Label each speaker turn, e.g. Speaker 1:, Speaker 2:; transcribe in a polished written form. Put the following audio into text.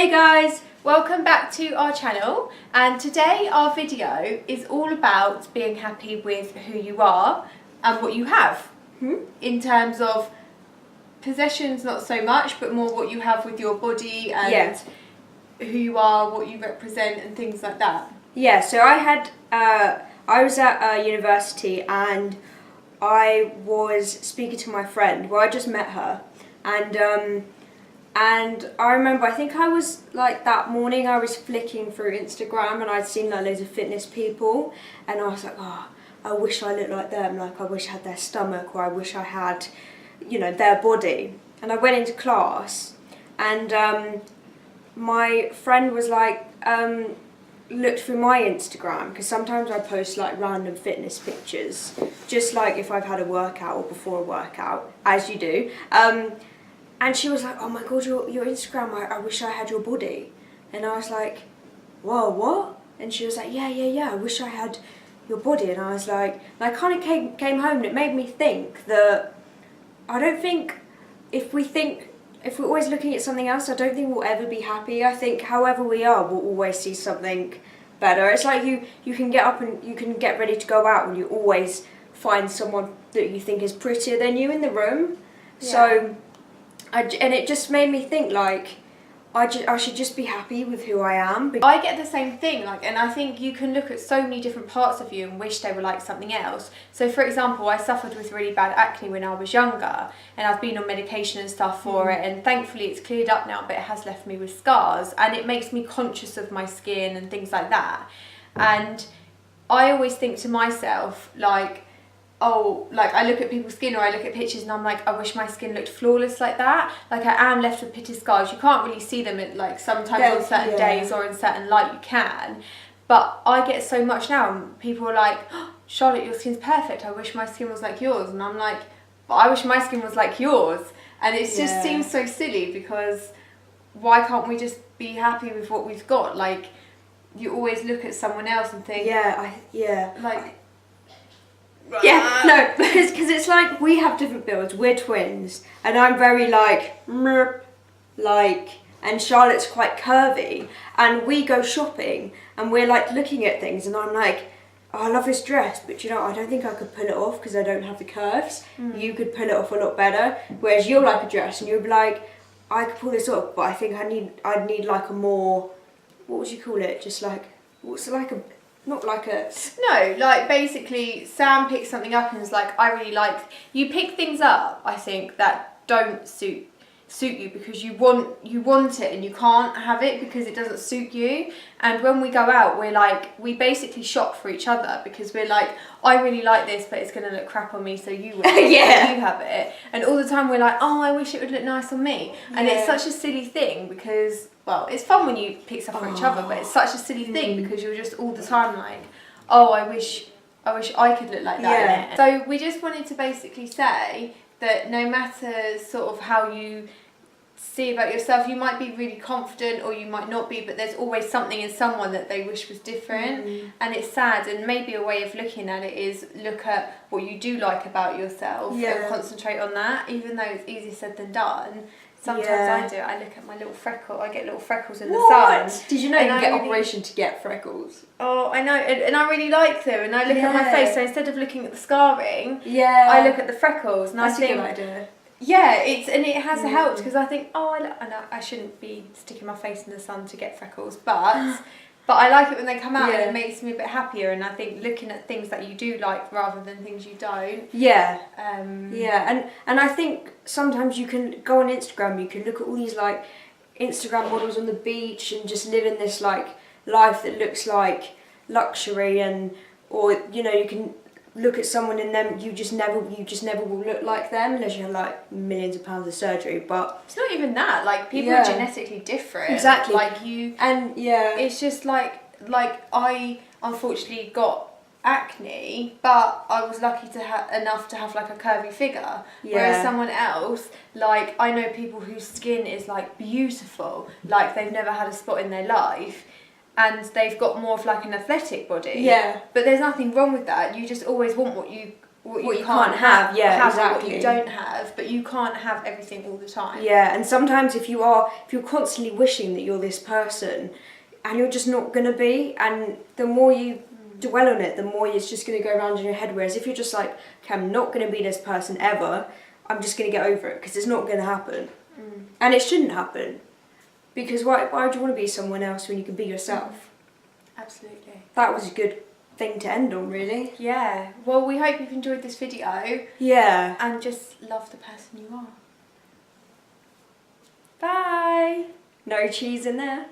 Speaker 1: Hey guys, welcome back to our channel, and today our video is all about being happy with who you are and what you have in terms of possessions, not so much, but more what you have with your body and who you are, what you represent and things like that.
Speaker 2: Yeah, so I was at university and I was speaking to my friend. Well, I just met her, and I remember, I think I was like that morning I was flicking through Instagram and I'd seen like loads of fitness people, and I was like, oh, I wish I looked like them, like I wish I had their stomach, or I wish I had, you know, their body. And I went into class and my friend was like, looked through my Instagram, because sometimes I post like random fitness pictures, just like if I've had a workout or before a workout, as you do. And she was like, oh my god, your Instagram, I wish I had your body. And I was like, whoa, what? And she was like, yeah, I wish I had your body. And I was like, and I kind of came home and it made me think that I don't think, if we're always looking at something else, I don't think we'll ever be happy. I think however we are, we'll always see something better. It's like you can get up and you can get ready to go out and you always find someone that you think is prettier than you in the room. Yeah. So, and it just made me think like, I should just be happy with who I am.
Speaker 1: I get the same thing, like, and I think you can look at so many different parts of you and wish they were like something else. So for example, I suffered with really bad acne when I was younger, and I've been on medication and stuff for it, and thankfully it's cleared up now, but it has left me with scars, and it makes me conscious of my skin and things like that. And I always think to myself, like, oh, like I look at people's skin or I look at pictures and I'm like, I wish my skin looked flawless like that. Like I am left with pitted scars. You can't really see them at, like, sometimes on certain days or in certain light you can. But I get so much now, and people are like, oh, Charlotte, your skin's perfect. I wish my skin was like yours. And I'm like, but I wish my skin was like yours. And it just seems so silly, because why can't we just be happy with what we've got? Like, you always look at someone else and think,
Speaker 2: yeah, no, because it's like we have different builds. We're twins, and I'm very like, and Charlotte's quite curvy, and we go shopping and we're like looking at things, and I'm like, oh, I love this dress, but you know, I don't think I could pull it off because I don't have the curves. You could pull it off a lot better, whereas you'll like a dress and you'll be like, I could pull this off, but I think I'd need like a more, what would you call it? Just like, what's like a, not like a...
Speaker 1: No, like basically Sam picks something up and is like, I really like... You pick things up, I think, that don't suit you because you want it and you can't have it because it doesn't suit you. And when we go out, we're like, we basically shop for each other, because we're like, I really like this, but it's going to look crap on me, so you will. So you have it. And all the time we're like, oh, I wish it would look nice on me. And it's such a silly thing, because, well, it's fun when you pick stuff for each other, but it's such a silly thing because you're just all the time like, oh, I wish I could look like that in it. So we just wanted to basically say that no matter sort of how you see about yourself, you might be really confident or you might not be, but there's always something in someone that they wish was different. And it's sad, and maybe a way of looking at it is look at what you do like about yourself and concentrate on that, even though it's easier said than done. Sometimes I do. I look at my little freckle. I get little freckles in the sun.
Speaker 2: Did you know you can get operation to get freckles?
Speaker 1: Oh, I know, and I really like them. And I look at my face. So instead of looking at the scarring, I look at the freckles. And
Speaker 2: that's
Speaker 1: I think,
Speaker 2: a good idea.
Speaker 1: Yeah, it has helped, because I think, oh, I know I shouldn't be sticking my face in the sun to get freckles, but I like it when they come out, and it makes me a bit happier. And I think looking at things that you do like rather than things you don't.
Speaker 2: And I think sometimes you can go on Instagram, you can look at all these like Instagram models on the beach and just living this like life that looks like luxury, or you know, you can look at someone in them, you just never will look like them unless you have like millions of pounds of surgery. But
Speaker 1: it's not even that, like, people are genetically different.
Speaker 2: Exactly.
Speaker 1: Like it's just like I unfortunately got acne, but I was lucky to enough to have like a curvy figure. Whereas someone else, like, I know people whose skin is like beautiful, like they've never had a spot in their life, and they've got more of like an athletic body. But there's nothing wrong with that. You just always want what you what
Speaker 2: What
Speaker 1: you
Speaker 2: you
Speaker 1: can't
Speaker 2: can't have, yeah,
Speaker 1: what
Speaker 2: exactly.
Speaker 1: you don't have, but you can't have everything all the time.
Speaker 2: Yeah, and sometimes if you're constantly wishing that you're this person, and you're just not gonna be, and the more you dwell on it, the more it's just gonna go around in your head. Whereas if you're just like, okay, I'm not gonna be this person ever, I'm just gonna get over it because it's not gonna happen, and it shouldn't happen, because why would you want to be someone else when you can be yourself?
Speaker 1: Absolutely.
Speaker 2: That was a good thing to end on, really.
Speaker 1: Yeah. Well, we hope you've enjoyed this video.
Speaker 2: Yeah.
Speaker 1: And just love the person you are. Bye.
Speaker 2: No cheese in there.